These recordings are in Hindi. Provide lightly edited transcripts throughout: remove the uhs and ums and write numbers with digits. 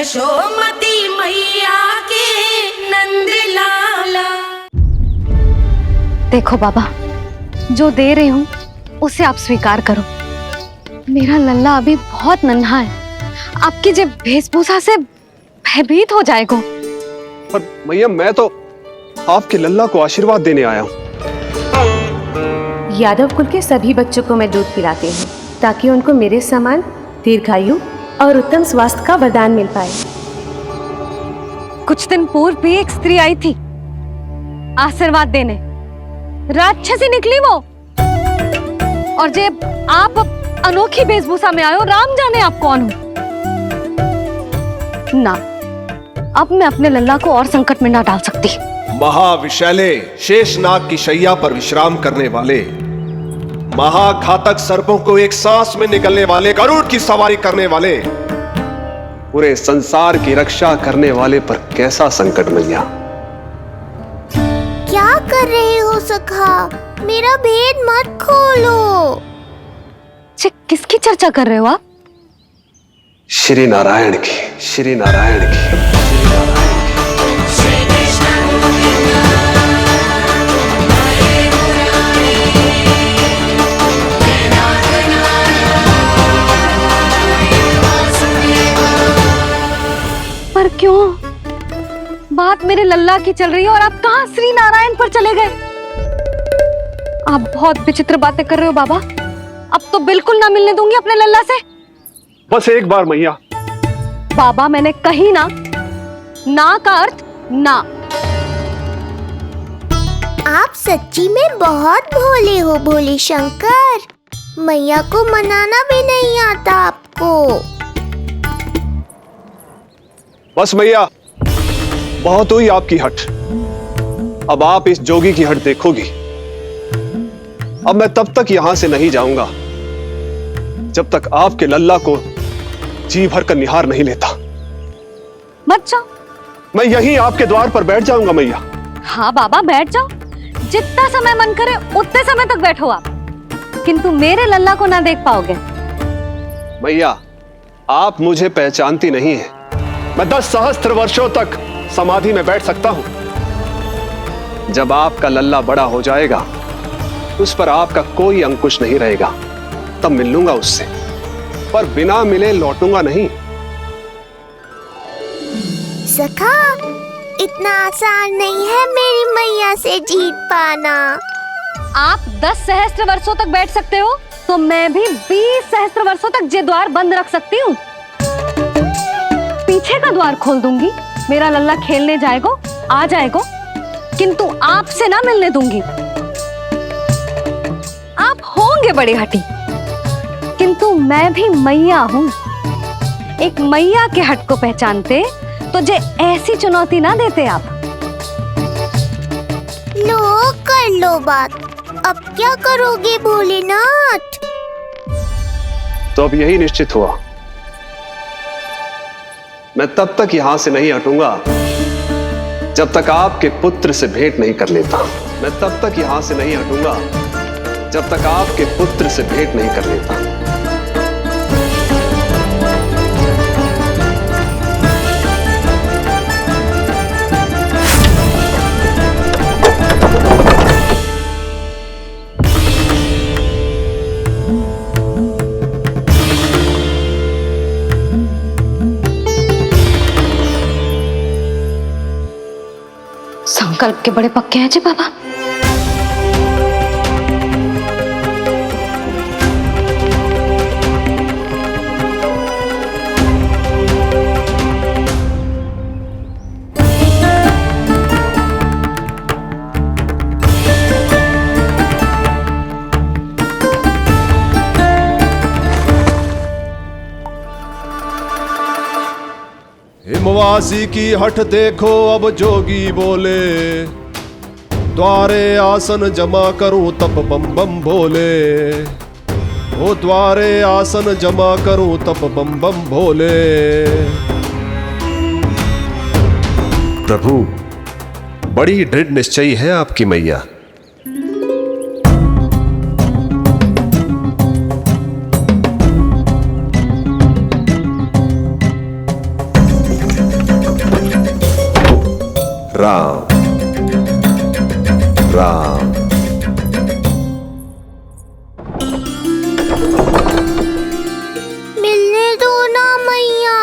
यशोमती मैया के नंद लाला। देखो बाबा, जो दे रही हूँ उसे आप स्वीकार करो। मेरा लल्ला अभी बहुत नन्हा है, आपकी जब वेशभूषा से भयभीत हो जाएगा। पर मैया, मैं तो आपके लल्ला को आशीर्वाद देने आया हूँ। यादव कुल के सभी बच्चों को मैं दूध पिलाती हूँ ताकि उनको मेरे समान दीर्घायु और उत्तम स्वास्थ्य का वरदान मिल पाए। कुछ दिन पूर्व भी एक स्त्री आई थी आशीर्वाद देने, राक्षसी निकली वो। और जब आप अनोखी वेशभूषा में आए हो, राम जाने आप कौन हो। ना, अब मैं अपने लल्ला को और संकट में ना डाल सकती। महाविशैले शेषनाग की शैया पर विश्राम करने वाले, महाघातक सर्पों को एक सांस में निगलने वाले, गरुड़ की सवारी करने वाले, पूरे संसार की रक्षा करने वाले पर कैसा संकट मैया। क्या कर रहे हो सखा? मेरा भेद मत खोलो। किसकी चर्चा कर रहे हो आप? श्री नारायण की, श्री नारायण की। पर क्यों? बात मेरे लल्ला की चल रही है और आप कहां श्री नारायण पर चले गए? आप बहुत विचित्र बातें कर रहे हो बाबा। अब तो बिल्कुल ना मिलने दूंगी अपने लल्ला से। बस एक बार मैया। बाबा, मैंने कही ना, ना का अर्थ ना। आप सच्ची में बहुत भोले हो भोले शंकर। मैया को मनाना भी नहीं आता आपको। बस मैया, बहुत हुई आपकी हट। अब आप इस जोगी की हट देखोगी। अब मैं तब तक यहां से नहीं जाऊंगा जब तक आपके लल्ला को जी भर कर निहार नहीं लेता। मत जाओ। मैं यहीं आपके द्वार पर बैठ जाऊंगा मैया। हाँ बाबा, बैठ जाओ। जितना समय मन करे उतने समय तक बैठो आप, किंतु मेरे लल्ला को ना देख पाओगे। मैया, आप मुझे पहचानती नहीं है। मैं 10 सहस्त्र वर्षों तक समाधि में बैठ सकता हूं। जब आपका लल्ला बड़ा हो जाएगा, उस पर आपका कोई अंकुश नहीं रहेगा, तब मिल लूंगा उससे, पर बिना मिले लौटूंगा नहीं। सखा, इतना आसान नहीं है मेरी मैया से जीत पाना। आप 10 सहस्त्र वर्षों तक बैठ सकते हो, तो मैं भी 20 सहस्त्र वर्षों तक ये द्वार बंद रख सकती हूँ। पीछे का द्वार खोल दूंगी, मेरा लल्ला खेलने जाएगा, आ जाएगा, किंतु आपसे ना मिलने दूंगी। आप होंगे बड़ी हठी, किंतु मैं भी मैया हूँ। एक मैया के हट को पहचानते तो जे ऐसी चुनौती ना देते आप। लो, कर लो बात। अब क्या करोगे भोलेनाथ? तो अब यही निश्चित हुआ, मैं तब तक यहां से नहीं हटूंगा जब तक आपके पुत्र से भेंट नहीं कर लेता। मैं तब तक यहां से नहीं हटूंगा जब तक आपके पुत्र से भेंट नहीं कर लेता। संकल्प के बड़े पक्के हैं जी बाबा। हिमवासी की हठ देखो अब जोगी बोले, द्वारे आसन जमा करूं तप बम बम भोले। ओ द्वारे आसन जमा करूं तप बम बम भोले। प्रभु, बड़ी दृढ़ निश्चयी है आपकी मैया। राम राम। मिलने दो ना मैया।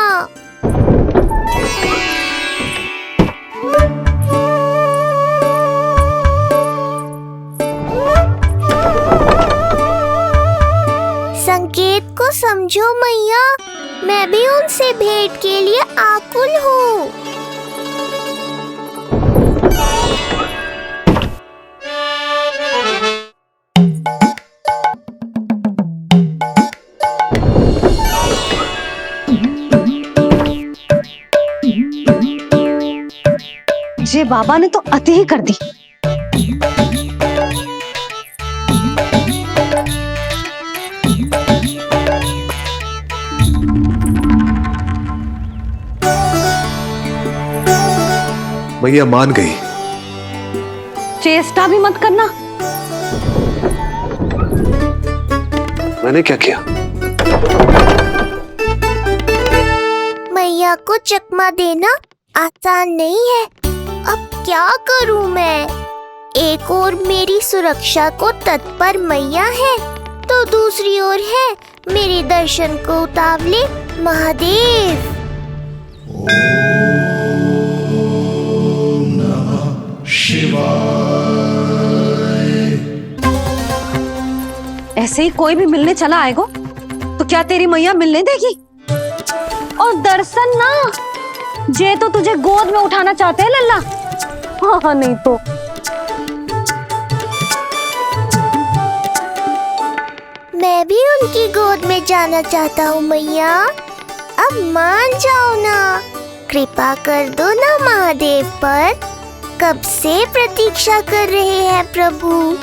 संकेत को समझो मैया, मैं भी उनसे भेंट के लिए आकुल हूँ। जे बाबा ने तो अति ही कर दी। मैया मान गई। चेष्टा भी मत करना। मैंने क्या किया? मैया को चकमा देना आसान नहीं है। अब क्या करूं मैं? एक ओर मेरी सुरक्षा को तत्पर मैया है, तो दूसरी ओर है मेरे दर्शन को उतावले महादेव। ऐसे ही कोई भी मिलने चला आएगा तो क्या तेरी मैया मिलने देगी? और दर्शन ना, जे तो तुझे गोद में उठाना चाहते हैं लल्ला। हाँ नहीं तो मैं भी उनकी गोद में जाना चाहता हूँ मैया। अब मान जाओ ना, कृपा कर दो ना महादेव पर। कब से प्रतीक्षा कर रहे हैं प्रभु।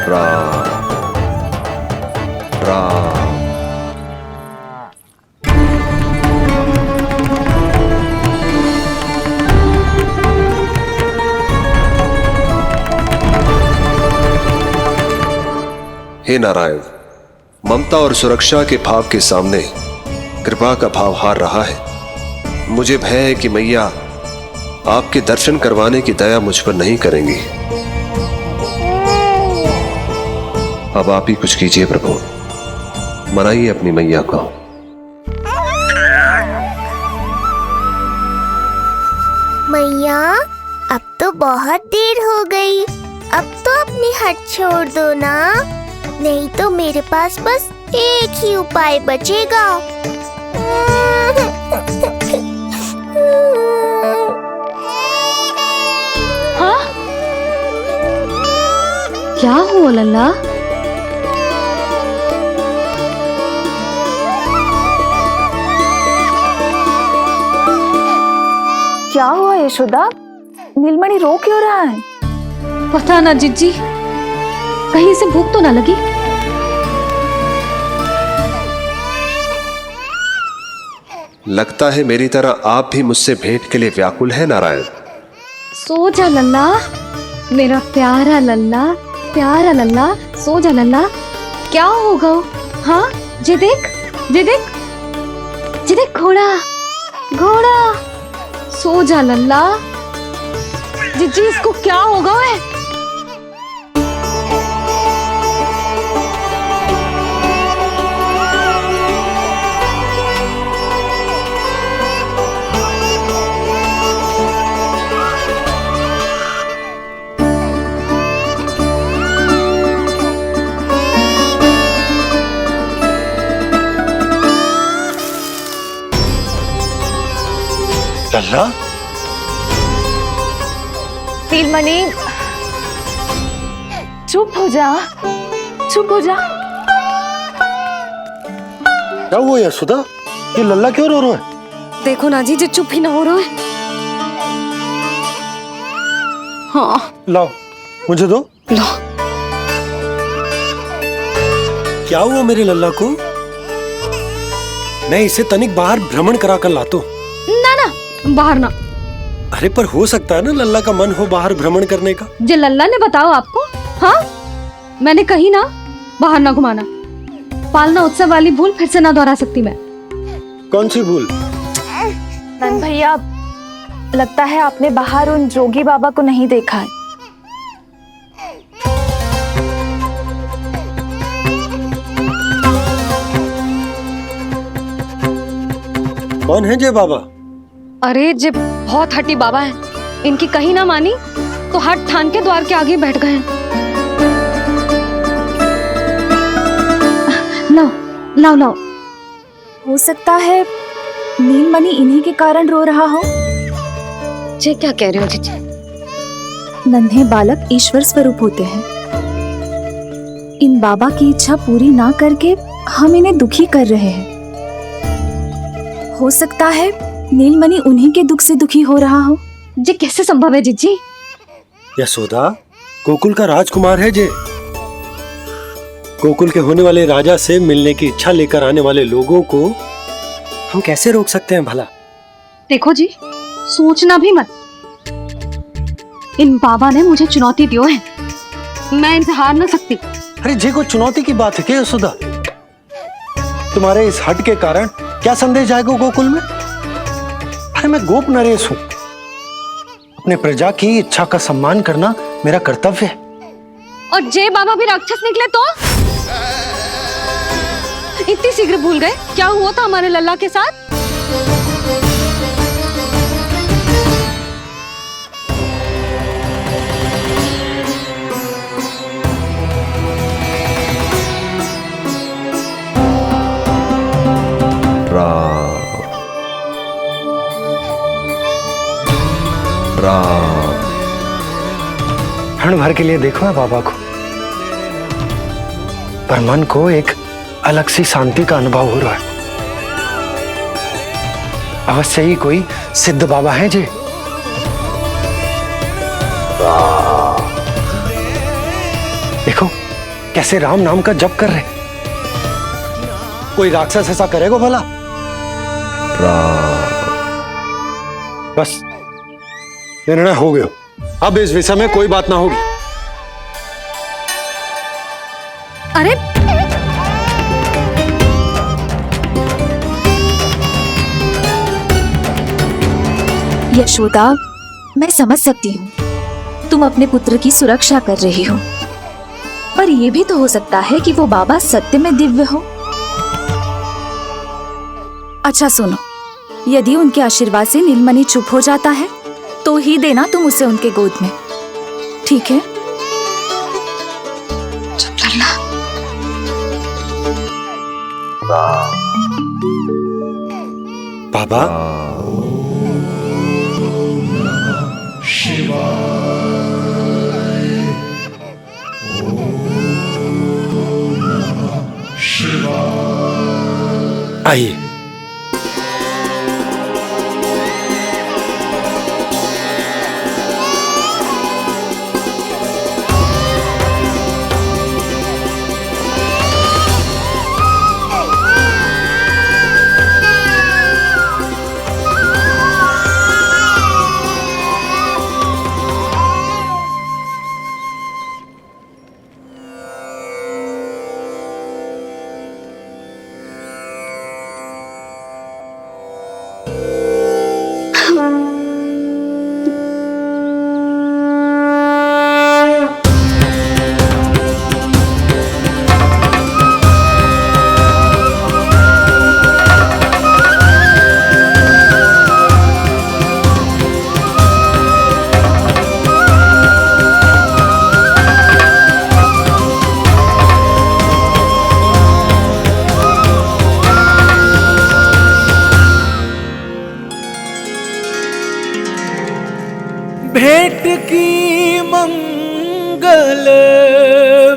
राम राम। हे नारायण, ममता और सुरक्षा के भाव के सामने कृपा का भाव हार रहा है। मुझे भय है कि मैया आपके दर्शन करवाने की दया मुझ पर नहीं करेंगी। अब आप ही कुछ कीजिए प्रभु, मनाइए अपनी मैया को। मैया, अब तो बहुत देर हो गई। अब तो अपनी हट छोड़ दो ना, नहीं तो मेरे पास बस एक ही उपाय बचेगा। हाँ? क्या हुआ लल्ला? क्या हुआ यशोदा? नीलमणि रो क्यों रहा है? पता ना जीजी, कहीं से भूख तो ना लगी। लगता है मेरी तरह आप भी मुझसे भेंट के लिए व्याकुल है नारायण। सो जा लल्ला, मेरा प्यारा लल्ला, प्यारा लल्ला, सो जा लल्ला। क्या होगा? हाँ, जे देख, जे देख, जे देख, घोड़ा, घोड़ा। सो जा लल्ला। जीजी, इसको क्या होगा? है लल्ला, नीलमणि, चुप हो जा, चुप हो जा। क्या हुआ यशोदा? ये लल्ला क्यों रो रहा है? देखो ना जी, जे चुप ही ना हो रहा है। हाँ, लाओ, मुझे दो। लो। क्या हुआ मेरे लल्ला को? मैं इसे तनिक बाहर भ्रमण करा कर लाता हूँ। ना ना, बाहर ना। अरे पर हो सकता है ना लल्ला का मन हो बाहर भ्रमण करने का। जे लल्ला ने बताओ आपको? हाँ, मैंने कही ना बाहर ना घुमाना। पालना उत्सव वाली भूल फिर से ना दोहरा सकती मैं। कौन सी भूल? नंद भैया, लगता है आपने बाहर उन जोगी बाबा को नहीं देखा है। कौन है जय बाबा? अरे जे बहुत हट्टी बाबा है, इनकी कहीं ना मानी तो हट ठान के द्वार के आगे बैठ गए। लाओ लाओ लाओ। हो सकता है नीलमणि इन्हीं के कारण रो रहा हो। जे क्या कह रहे हो जीजी? नन्हे बालक ईश्वर स्वरूप होते हैं। इन बाबा की इच्छा पूरी ना करके हम इन्हें दुखी कर रहे हैं। हो सकता है नीलमणि उन्हीं के दुख से दुखी हो रहा हो। जे कैसे संभव है जीजी? यशोदा, गोकुल का राजकुमार है जे। गोकुल के होने वाले राजा से मिलने की इच्छा लेकर आने वाले लोगों को हम कैसे रोक सकते हैं भला? देखो जी, सोचना भी मत। इन बाबा ने मुझे चुनौती दियो है, मैं इनसे हार ना सकती। अरे जे को चुनौती की बात है क्या यशोदा? तुम्हारे इस हट के कारण क्या संदेश जाएगा गोकुल में? अरे मैं गोप नरेश हूं। अपने प्रजा की इच्छा का सम्मान करना मेरा कर्तव्य है। और जे बाबा भी राक्षस निकले तो? इतनी शीघ्र भूल गए क्या हुआ था हमारे लल्ला के साथ? क्षण भर के लिए देखो है बाबा को, पर मन को एक अलग सी शांति का अनुभव हो रहा है। अवश्य ही कोई सिद्ध बाबा है जी। देखो कैसे राम नाम का जप कर रहे। कोई राक्षस ऐसा करेगा भला? बस निर्णय हो गया, अब इस विषय में कोई बात ना होगी। अरे यशोदा, मैं समझ सकती हूँ तुम अपने पुत्र की सुरक्षा कर रही हो, पर यह भी तो हो सकता है कि वो बाबा सत्य में दिव्य हो। अच्छा सुनो, यदि उनके आशीर्वाद से नीलमणि चुप हो जाता है तो ही देना तुम उसे उनके गोद में, ठीक है? चुप लल्ला। बाबा, आइए। भेंट की मंगल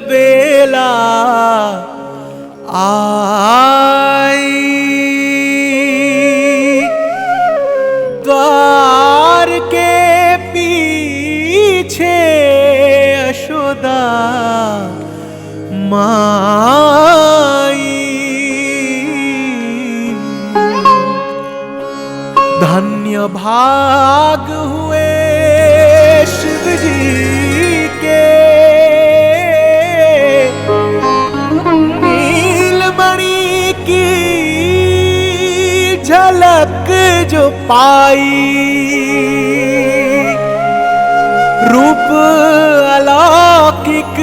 बेला आई, द्वार के पीछे यशोदा माँ भाग हुए शिव जी के, नीलमणि की झलक जो पाई, रूप अलौकिक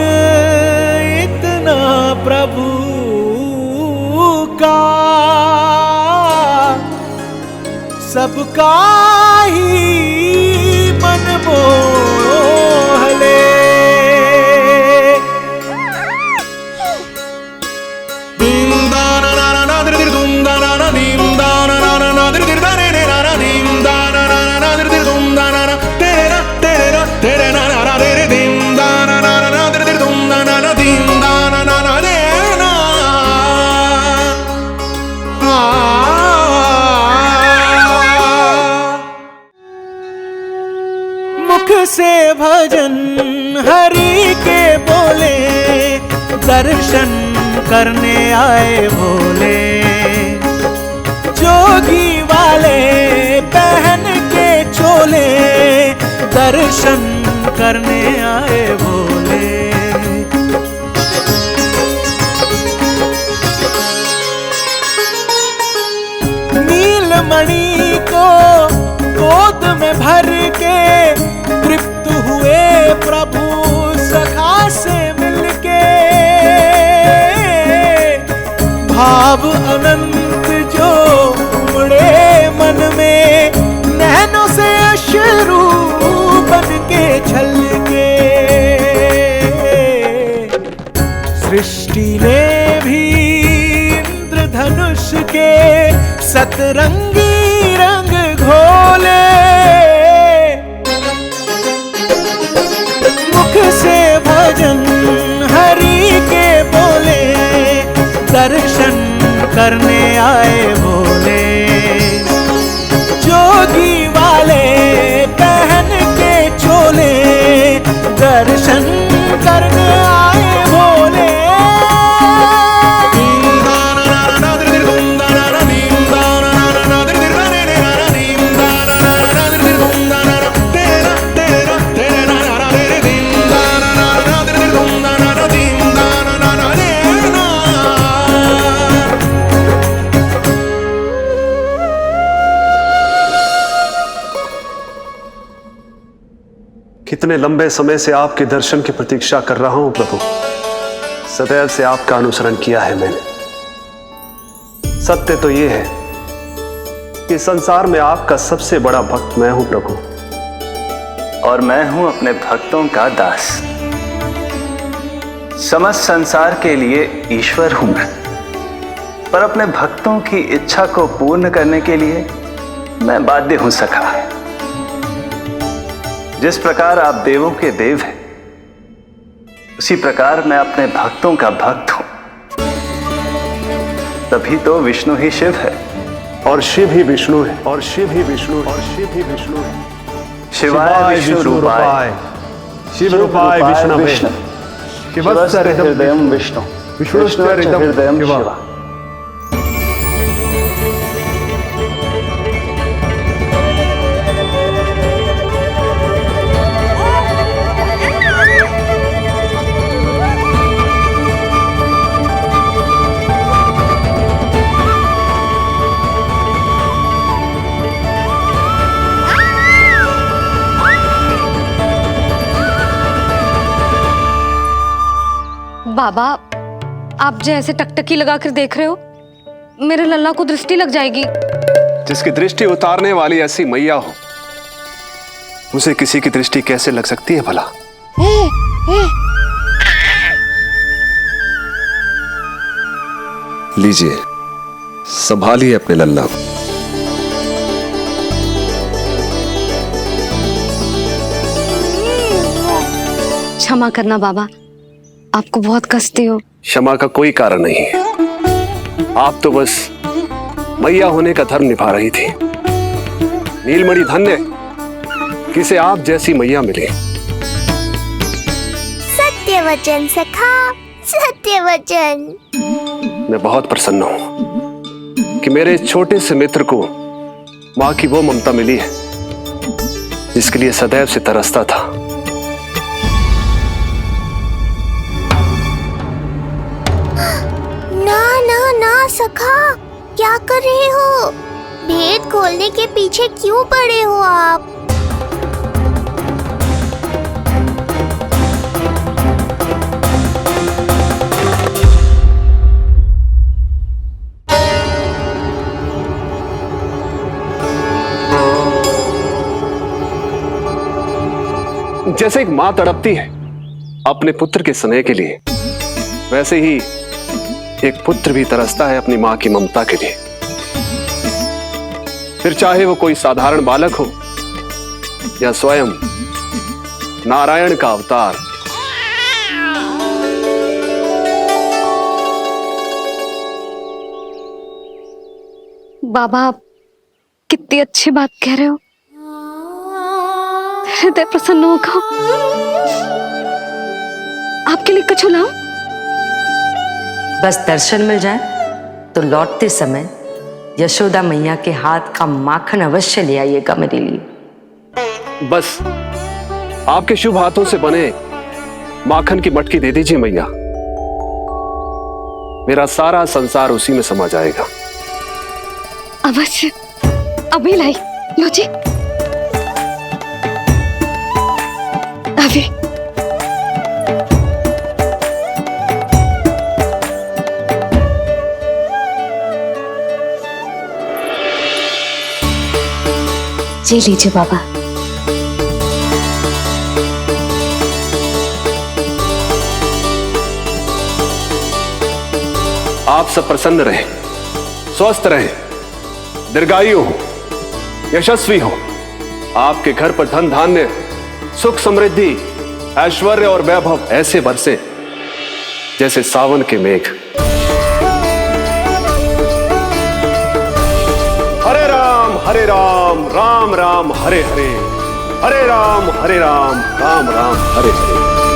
इतना प्रभु का, सबका ही मन मोह ले। मुख से भजन हरि के बोले, दर्शन करने आए भोले, जोगी वाले पहन के चोले, दर्शन करने आए भोले। नीलमणि को गोद में भर के तृप्त हुए प्रभु सखा से मिलके, भाव अनंत जो उमड़े मन में, नैनों से अश्रु बन के छलके, सृष्टि ने भी इंद्रधनुष के सतरंगी रंग घोले, मुख से भजन हरि के बोले, दर्शन करने आए भोले, जोगी वाले पहन के चोले, दर्शन करने आए भोले। कितने लंबे समय से आपके दर्शन की प्रतीक्षा कर रहा हूं प्रभु, सदैव से आपका अनुसरण किया है मैंने। सत्य तो यह है कि संसार में आपका सबसे बड़ा भक्त मैं हूं प्रभु, और मैं हूं अपने भक्तों का दास। समस्त संसार के लिए ईश्वर हूं मैं, पर अपने भक्तों की इच्छा को पूर्ण करने के लिए मैं बाध्य हूं सखा। जिस प्रकार आप देवों के देव हैं, उसी प्रकार मैं अपने भक्तों का भक्त हूं। तभी तो विष्णु ही शिव है, और शिव ही विष्णु है, और शिव ही विष्णु है, और शिव ही विष्णु है। शिवाय विष्णु रूपाय, शिव रूपाय विष्णवे, शिवस्य हृदयं विष्णु, विष्णुश्च हृदयं शिव। बाबा, आप जो ऐसे टकटकी लगाकर देख रहे हो, मेरे लल्ला को दृष्टि लग जाएगी। जिसकी दृष्टि उतारने वाली ऐसी मैया हो, उसे किसी की दृष्टि कैसे लग सकती है भला? लीजिए, संभालिए अपने लल्ला को। क्षमा करना बाबा, आपको बहुत कष्ट हो। क्षमा का कोई कारण नहीं है, आप तो बस मैया होने का धर्म निभा रही थी। नीलमणि धन्य किसे आप जैसी मैया मिले। सत्य वचन सखा, सत्य वचन। मैं बहुत प्रसन्न हूं कि मेरे छोटे से मित्र को मां की वो ममता मिली है जिसके लिए सदैव से तरसता था। ना ना ना सखा, क्या कर रहे हो? भेद खोलने के पीछे क्यों पड़े हो आप? जैसे एक मां तड़पती है अपने पुत्र के स्नेह के लिए, वैसे ही एक पुत्र भी तरसता है अपनी मां की ममता के लिए। फिर चाहे वो कोई साधारण बालक हो या स्वयं नारायण का अवतार। बाबा, आप कितनी अच्छी बात कह रहे हो। हृदय प्रसन्न होगा। आपके लिए कुछ लाऊं? बस दर्शन मिल जाए तो लौटते समय यशोदा मैया के हाथ का माखन अवश्य ले आइएगा मेरे लिए। बस आपके शुभ हाथों से बने माखन की मटकी दे दीजिए मैया, मेरा सारा संसार उसी में समा जाएगा। अवश्य, अभी लाई। लो जी, अभी। जी लीजिए बाबा। आप सब प्रसन्न रहें, स्वस्थ रहें, दीर्घायु हो, यशस्वी हो। आपके घर पर धन धान्य, सुख समृद्धि, ऐश्वर्य और वैभव ऐसे बरसे जैसे सावन के मेघ। हरे राम राम राम हरे हरे, हरे राम राम राम हरे हरे।